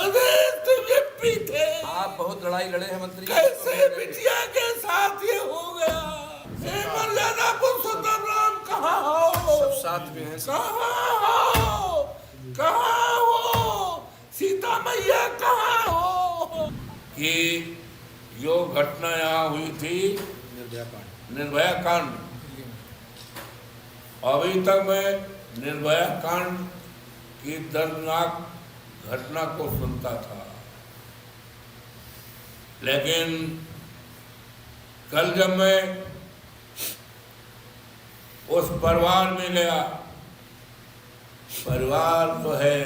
एसडीएमपी थे। आप बहुत लड़ाई लड़े हैं मंत्री। कैसे बिटिया के साथ ये हो गया? मर्यादा पुरुषोत्तम राम कहाँ हो? सब साथ में हैं। कहाँ हो? सीता मैया कहाँ हो? कि जो घटना यहाँ हुई थी निर्भया कांड, अभी तक मैं निर्भया कांड की दर्दनाक घटना को सुनता था, लेकिन कल जब मैं उस परिवार में गया, परिवार तो है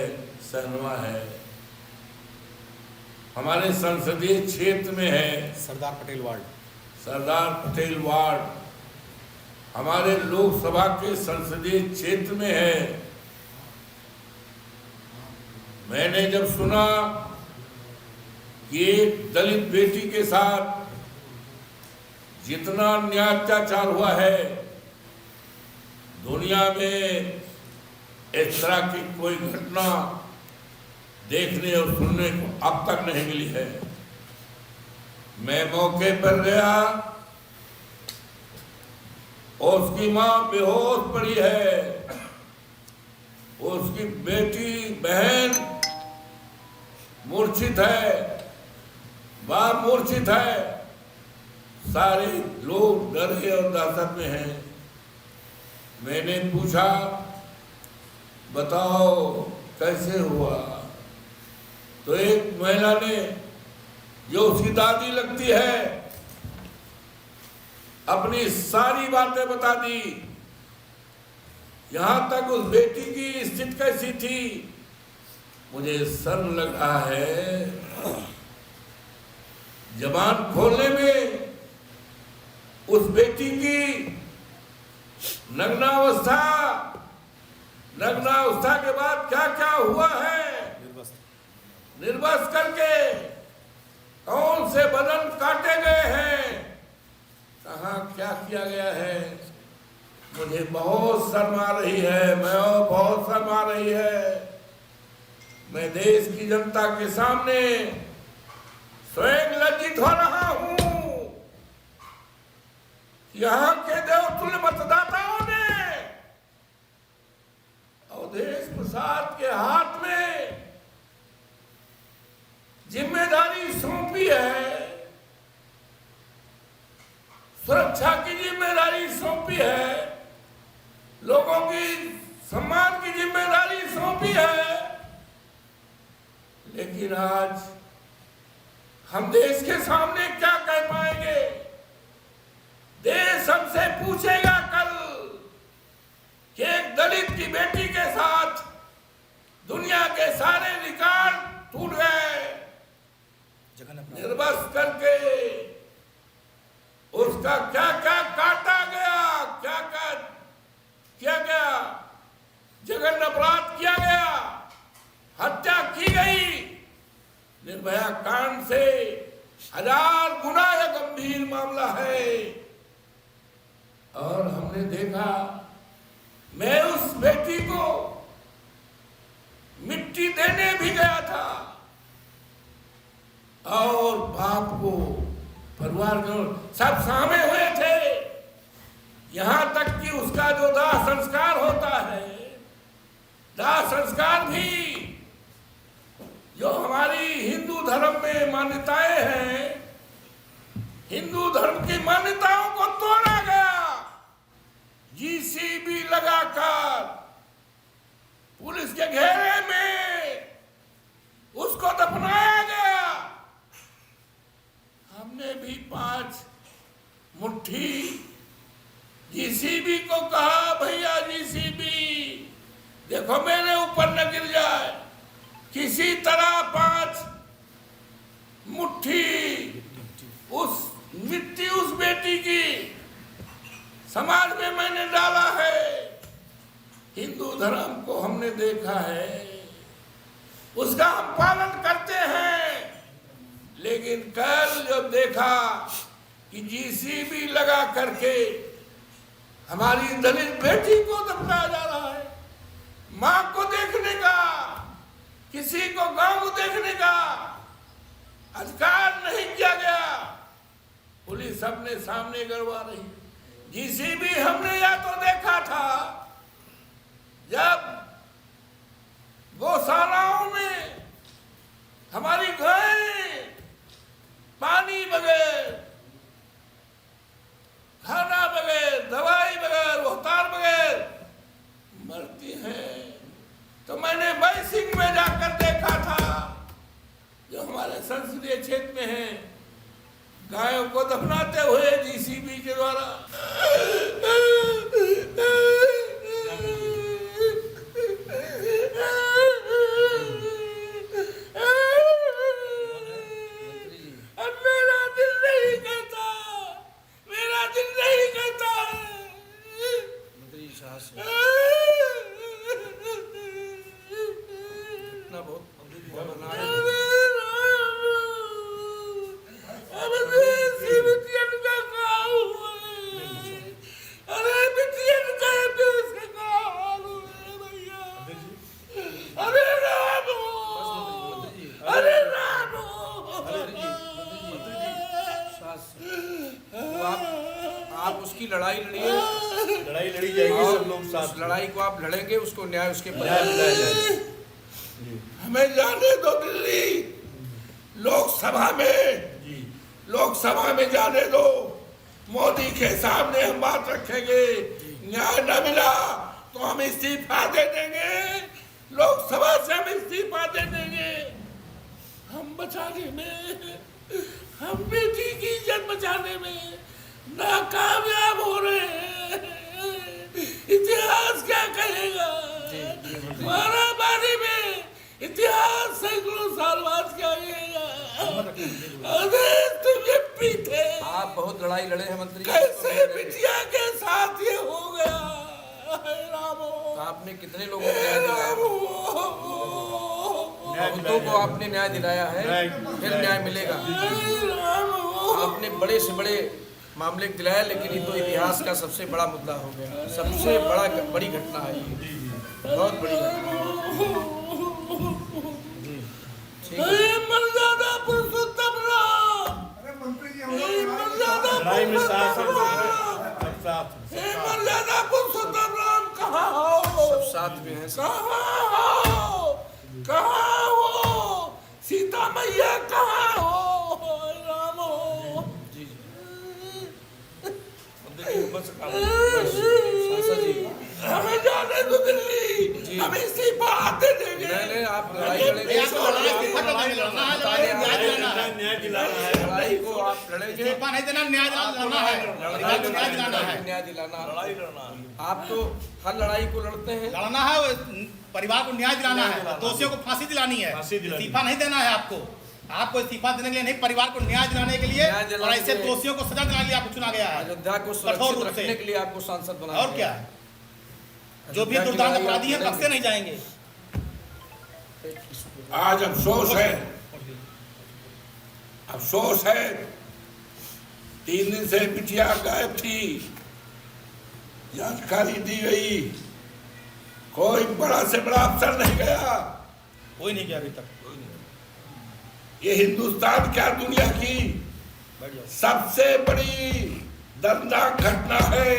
सहनवा है, हमारे संसदीय क्षेत्र में है, सरदार पटेल वार्ड हमारे लोकसभा के संसदीय क्षेत्र में है। मैंने जब सुना कि एक दलित बेटी के साथ जितना अत्याचार हुआ है, दुनिया में इस तरह की कोई घटना देखने और सुनने को अब तक नहीं मिली है। मैं मौके पर गया, उसकी मां बेहोश पड़ी है, उसकी बेटी बहन मूर्छित है, बाप मूर्छित है, सारे लोग डरे और दहशत में हैं। मैंने पूछा, बताओ कैसे हुआ? तो एक महिला ने, जो उसकी दादी लगती है, अपनी सारी बातें बता दी। यहां तक उस बेटी की स्थिति कैसी थी, मुझे शर्म लग रहा है जबान खोलने में। उस बेटी की नग्नावस्था के बाद क्या क्या हुआ है, निर्वस्त्र करके कौन से बदन काटे गए हैं, कहाँ क्या किया गया है, मुझे बहुत शर्म आ रही है, बहुत शर्म आ रही है। मैं देश की जनता के सामने स्वयं लज्जित हो रहा हूं। यहाँ के देवतुल्य मतदाताओं ने अवधेश प्रसाद के हाथ में जिम्मेदारी सौंपी है, सुरक्षा की जिम्मेदारी सौंपी है, लोगों की सम्मान की जिम्मेदारी सौंपी है। लेकिन आज हम देश के सामने क्या कह पाएंगे? देश हमसे पूछेगा कल कि एक दलित की बेटी के साथ दुनिया के सारे रिकॉर्ड टूट गए, निर्वस्त्र करके उसका क्या क्या काटा गया, क्या क्या किया गया, जघन्य अपराध किया गया, हत्या की गई। निर्भया कांड से 1000 गुना यह गंभीर मामला है। और हमने देखा, मैं उस बेटी को मिट्टी देने भी गया था और बाप को, परिवार को, सब शामिल हुए थे। यहां तक कि उसका जो दाह संस्कार होता है, दाह संस्कार भी जो हमारी हिंदू धर्म में मान्यताएं हैं, हिंदू धर्म की मान्यताओं को तोड़ा गया। जीसीबी लगाकर पुलिस के घेरे में उसको दफनाया गया। हमने भी 5 मुट्ठी जीसीबी को कहा, भैया जीसीबी देखो मेरे ऊपर न गिर जाए, किसी तरह 5 मुट्ठी उस मिट्टी उस बेटी की समाज में मैंने डाला है। हिंदू धर्म को हमने देखा है, उसका हम पालन करते हैं। लेकिन कल जब देखा कि जीसीबी लगा करके हमारी दलित बेटी को दफनाया जा रहा है, मां को देखने का किसी को गांव देखने का अधिकार नहीं किया गया। पुलिस अपने सामने गड़वा रही। जीसीबी हमने या तो देखा था जब गौशालाओं में हमारी गायें पानी बगैर, खाना बगैर, दवाई बगैर, उतार बगैर मरती हैं, तो मैंने बैसिंग में जाकर देखा था जो हमारे संसदीय क्षेत्र में है, गायों को दफनाते हुए जीसीबी के द्वारा। आप उसकी लड़ाई लड़िए, लड़ाई लड़ी जाएगी, सब लोग साथ। लड़ाई को आप लड़ेंगे, उसको न्याय उसके न्याय मिलाया जाएगा। हमें जाने दो दिल्ली लोकसभा में जाने दो। मोदी के सामने हम बात रखेंगे। न्याय न मिला तो हम इस्तीफा दे देंगे, लोकसभा से हम इस्तीफा दे देंगे। हम बचाने में, हम बेटी की इज्जत बचाने में नाकामयाब हो रहे हैं। इतिहास क्या कहेगा? मारामारी में इतिहास सैकड़ों साल बाद क्या कहेगा? अरे तुम ये पीते, आप बहुत लड़ाई लड़े हैं मंत्री। कैसे बिटिया के साथ ये हो गया? रामो, आपने कितने लोगों को न्याय दिलाया? बहुतों को आपने न्याय दिलाया है, फिर न्याय मिलेगा। आपने बड़े से बड़े मामले दिलाया, लेकिन ये तो इतिहास का सबसे बड़ा मुद्दा हो गया। सबसे बड़ी घटना है ये, बहुत बड़ी घटना है। मर्यादा पुरुषोत्तम राम, लड़ाई में साथ मर्यादा पुरुषोत्तम राम कहाँ हो? सब साथ में हैं। कहाँ हो? सीता मैया कहाँ हो? राम हो जी हमें जाने दो दिल्ली, हम इस्तीफा दे देंगे। नहीं, आप लड़ाई लड़ेंगे, न्याय दिलाना है। लड़ाई को आप लड़ेंगे, नहीं देना, न्याय दिलाना है, न्याय दिलाना। लड़ाई लड़ना है। आप तो हर लड़ाई को लड़ते हैं। लड़ना है, परिवार को न्याय दिलाना है, दोषियों को फांसी दिलानी है, इस्तीफा नहीं देना है आपको। आपको इस्तीफा देने के लिए नहीं, परिवार को न्याय दिलाने के लिए और ऐसे दोषियों को सजा दिलाने के लिए आपको चुना गया है। अयोध्या को सुरक्षित रखने के लिए आपको सांसद बनाया और क्या, जो भी दुर्दांत अपराधी हैं बख्शे नहीं जाएंगे। आज अफसोस है 3 दिन से बिटिया गायब थी, जानकारी दी गई, कोई बड़ा से बड़ा अफसर नहीं गया। कोई नहीं गया अभी तक। ये हिंदुस्तान क्या, दुनिया की सबसे बड़ी दर्दनाक घटना है।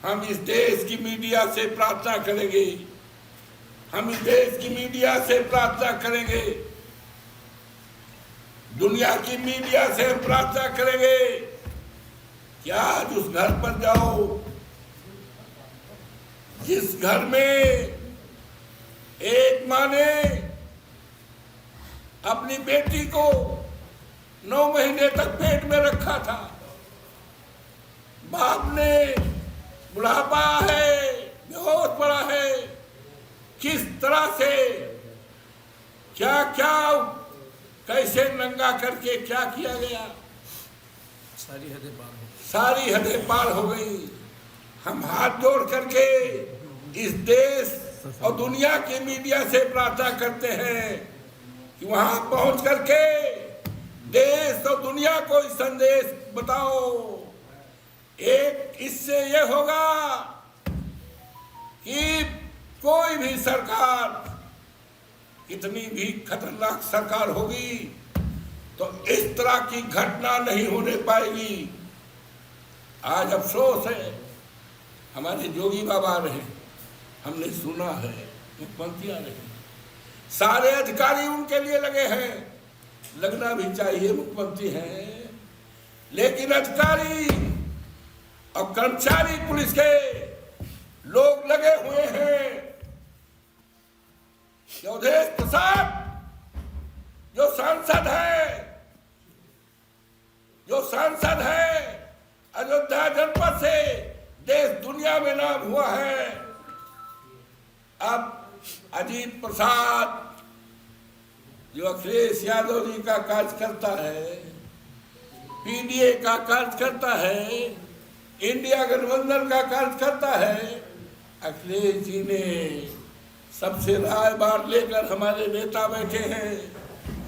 हम इस देश की मीडिया से प्रार्थना करेंगे, हम इस देश की मीडिया से प्रार्थना करेंगे, दुनिया की मीडिया से हम प्रार्थना करेंगे कि आज उस घर पर जाओ जिस घर में एक माँ ने अपनी बेटी को 9 महीने तक पेट में रखा था। बाप ने बुढ़ापा है, बेहोश पड़ा है, किस तरह से क्या क्या कैसे नंगा करके क्या किया गया, सारी हदें पार हो गई। हम हाथ जोड़ करके इस देश और दुनिया की मीडिया से प्रार्थना करते हैं कि वहां पहुंच करके देश और दुनिया को संदेश बताओ। एक इससे ये होगा कि कोई भी सरकार कितनी भी खतरनाक सरकार होगी तो इस तरह की घटना नहीं होने पाएगी। आज अफसोस है, हमारे जोगी बाबा रहे, हमने सुना है, मुख्यमंत्री रहे, सारे अधिकारी उनके लिए लगे हैं, लगना भी चाहिए, मुख्यमंत्री हैं, लेकिन अधिकारी और कर्मचारी पुलिस के लोग लगे हुए हैं। अवधेश प्रसाद जो सांसद है अयोध्या जनपद से, देश दुनिया में नाम हुआ है। अब अजीत प्रसाद जो अखिलेश यादव जी का कार्य करता है, पीडीए का कार्य करता है, इंडिया गठबंधन का कार्य करता है, अखिलेश जी ने सबसे राय बात लेकर हमारे नेता बैठे हैं,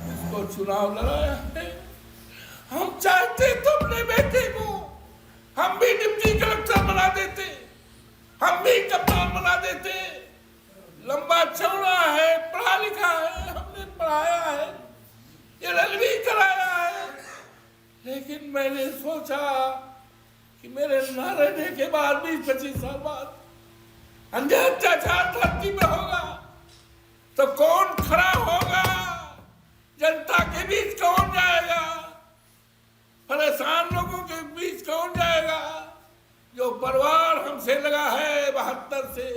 इसको चुनाव लड़ाया है। हम चाहते तो अपने बेटे को हम भी डिप्टी कलेक्टर बना देते, हम भी कप्तान बना देते। लंबा चौड़ा है, पढ़ा लिखा है, हमने पढ़ाया है, LLB कराया है, लेकिन मैंने सोचा कि मेरे न रहने के बाद 20-25 साल बाद अन्याय अत्याचार धरती में होगा तो कौन खड़ा होगा, जनता के बीच कौन जाएगा, परेशान लोगों के बीच कौन जाएगा। जो परिवार हमसे लगा है 72 से,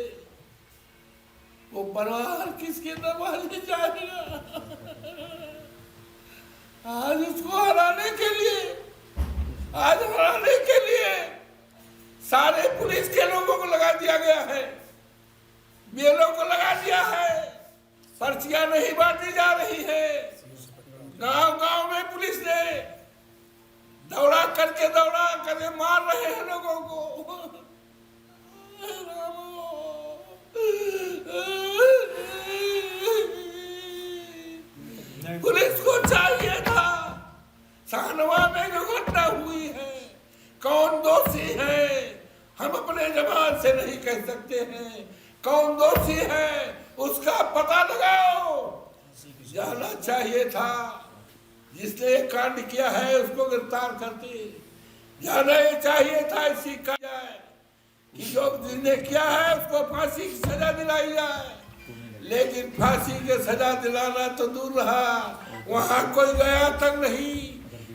वो परिवार किसके दरवाजे जाएगा। आज उसको हराने के लिए सारे पुलिस के लोगों को लगा दिया गया है, बीएलओ को लगा दिया है, पर्चियां नहीं बांटी जा रही है। गांव में पुलिस ने दौड़ा करके मार रहे हैं लोगों को। पुलिस को चाहिए था, शाहनवा में जो घटना हुई है, कौन दोषी है हम अपने जबान से नहीं कह सकते हैं, कौन दोषी है उसका पता लगाओ। जाना चाहिए था, जिसने कांड किया है उसको गिरफ्तार करते, जाना चाहिए था इसी का जाए कि जो जिसने किया है उसको फांसी की सजा दिलाई जाए, लेकिन फांसी की सजा दिलाना तो दूर रहा, वहां कोई गया तक नहीं।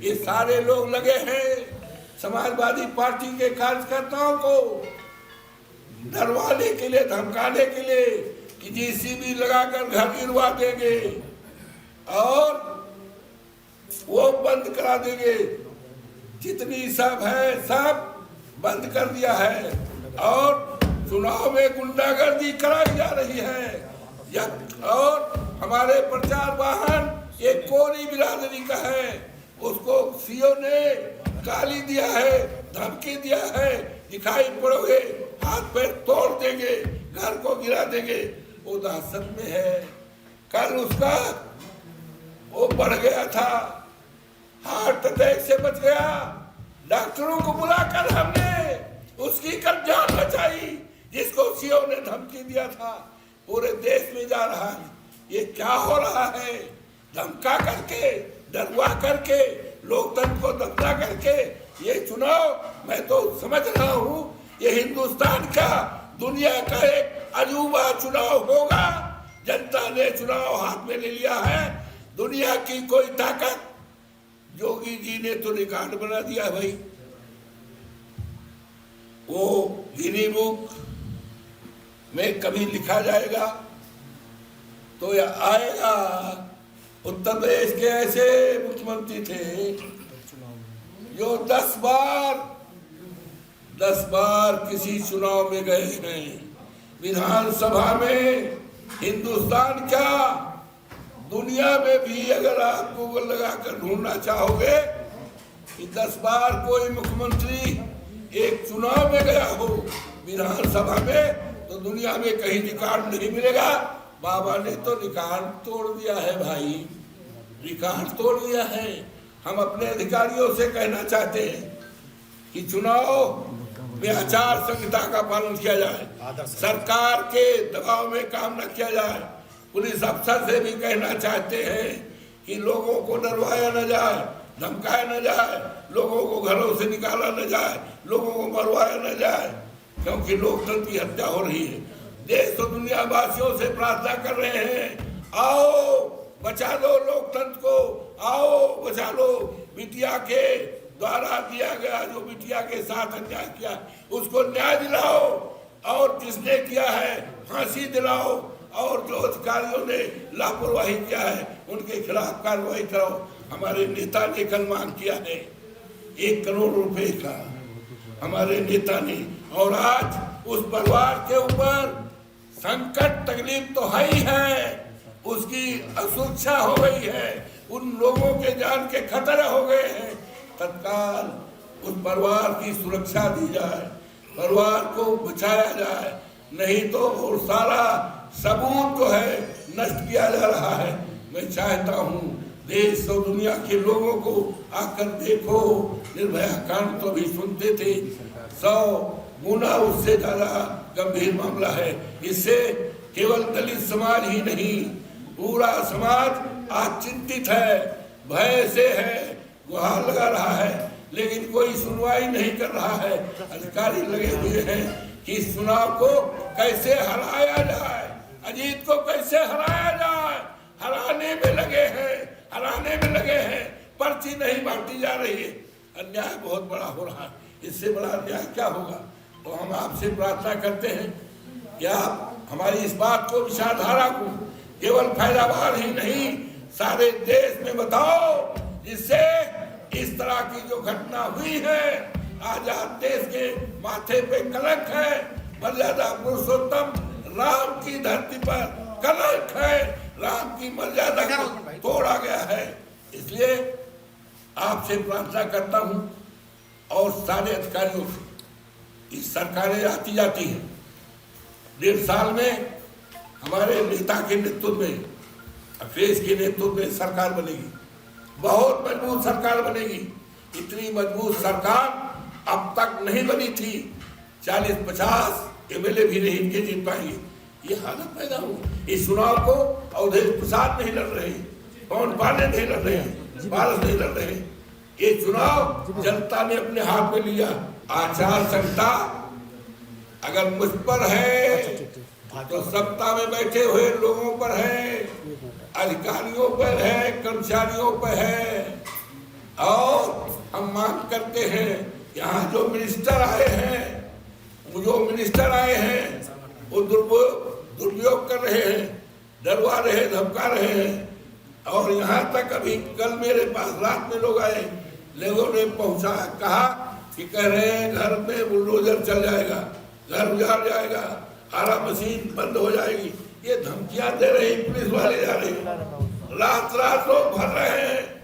ये सारे लोग लगे हैं समाजवादी पार्टी के कार्यकर्ताओं को डरवाने के लिए, धमकाने के लिए कि JCB लगाकर घर गिरवा देंगे और वो बंद करा देंगे। जितनी सब है सब बंद कर दिया है और चुनाव में गुंडागर्दी कराई जा रही है। और हमारे प्रचार वाहन एक कोरी बिरादरी का है, उसको सीओ ने गाली दिया है, धमकी दिया है, दिखाई पड़ोगे हाथ पैर तोड़ देंगे, घर को गिरा देंगे। वो दहशत में है। कल उसका वो बढ़ गया था, हार्ट अटैक से बच गया, डॉक्टरों को बुलाकर हमने उसकी कल जान बचाई, जिसको सीओ ने धमकी दिया था। पूरे देश में जा रहा है, ये क्या हो रहा है? धमका करके, डरवा करके, लोकतंत्र को दबा करके ये चुनाव मैं तो समझ रहा हूँ ये हिंदुस्तान का, दुनिया का एक अजूबा चुनाव होगा। जनता ने चुनाव हाथ में ले लिया है, दुनिया की कोई ताकत। योगी जी ने तो रिकॉर्ड बना दिया भाई, वो गिनी बुक में कभी लिखा जाएगा तो यह आएगा। उत्तर प्रदेश के ऐसे मुख्यमंत्री थे जो 10 बार किसी चुनाव में गए हैं। विधानसभा में हिंदुस्तान क्या, दुनिया में भी अगर आप गूगल लगाकर ढूंढना चाहोगे कि 10 बार कोई मुख्यमंत्री एक चुनाव में गया हो विधानसभा में, तो दुनिया में कहीं रिकॉर्ड नहीं मिलेगा। बाबा ने तो रिकॉर्ड तोड़ दिया है भाई, रिकॉर्ड तोड़ दिया है। हम अपने अधिकारियों से कहना चाहते हैं कि चुनाव में आचार संहिता का पालन किया जाए, सरकार के दबाव में काम न किया जाए, पुलिस अफसर से भी कहना चाहते हैं कि लोगों को डरवाया न जाए, धमकाया न जाए, लोगों को घरों से निकाला न जाए, लोगों को मरवाया न जाए, क्योंकि लोकतंत्र की हत्या हो रही है। देश और दुनिया वासियों से प्रार्थना कर रहे हैं, आओ बचा लो लोकतंत्र को, आओ बचा लो। बिटिया के द्वारा दिया गया जो बिटिया के साथ अन्याय किया उसको न्याय दिलाओ, और जिसने किया है फांसी दिलाओ, और जो अधिकारियों ने लापरवाही किया है उनके खिलाफ कार्रवाई कराओ। हमारे नेता ने कल मांग किया है 1 करोड़ रुपए का, हमारे नेता ने, और आज उस परिवार के ऊपर संकट तकलीफ तो है ही है, उसकी असुरक्षा हो गई है, उन लोगों के जान के खतरे हो गए हैं। तत्काल उस परिवार की सुरक्षा दी जाए, परिवार को बचाया जाए, नहीं तो और सारा सबूत जो है नष्ट किया जा रहा है। मैं चाहता हूँ देश और दुनिया के लोगों को आकर देखो, निर्भया कांड तो भी सुनते थे, 100 गुना उससे ज्यादा गंभीर मामला है। इससे केवल दलित समाज ही नहीं, पूरा समाज आज चिंतित है, भय से है, गुहार लगा रहा है, लेकिन कोई सुनवाई नहीं कर रहा है। अधिकारी लगे हुए हैं कि इस चुनाव को कैसे हराया जाए, अजीत को कैसे हराया जाए, हराने में लगे हैं, हराने में लगे हैं। पर्ची नहीं बांटी जा रही है, अन्याय बहुत बड़ा हो रहा है, इससे बड़ा अन्याय क्या होगा। तो हम आपसे प्रार्थना करते हैं कि आप हमारी इस बात को, विचारधारा को केवल फैलाबाद ही नहीं सारे देश में बताओ, जिससे इस तरह की जो घटना हुई है, आजाद देश के माथे पे कलंक है, मर्यादा पुरुषोत्तम राम की धरती पर कलंक है, राम की मर्यादा को तोड़ा गया है। इसलिए आपसे प्रार्थना करता हूं और सारे अधिकारियों से, इस सरकारें आती जाती हैं, 1.5 साल में हमारे नेता के नेतृत्व में, अखिलेश के नेतृत्व में सरकार बनेगी, बहुत मजबूत सरकार बनेगी। इतनी मजबूत सरकार अब तक नहीं बनी थी, 40-50 MLA भी नहीं इनके जीत पाएंगे, ये हालत पैदा हुई। इस चुनाव को अवधेश प्रसाद नहीं लड़ रहे, पवन पांडे नहीं लड़ रहे, पारस नहीं लड़ रहे, ये चुनाव जनता ने अपने हाथ में लिया। आचार संहिता अगर मुझ पर है तो सत्ता में बैठे हुए लोगों पर है, अधिकारियों पर है, कर्मचारियों पर है। और हम मांग करते हैं, यहाँ जो मिनिस्टर आए हैं, वो दुरुपयोग कर रहे हैं, डरवा रहे, धमका रहे हैं। और यहाँ तक अभी कल मेरे पास रात में लोग आए, लोगों ने पहुंचा कहा कि कह रहे हैं घर में बुलडोजर चल जाएगा, घर उजाड़ जाएगा, आरा मशीन बंद हो जाएगी। ये धमकियां दे रही पुलिस वाले, जा रहे हैं, रात रात लोग भर रहे हैं।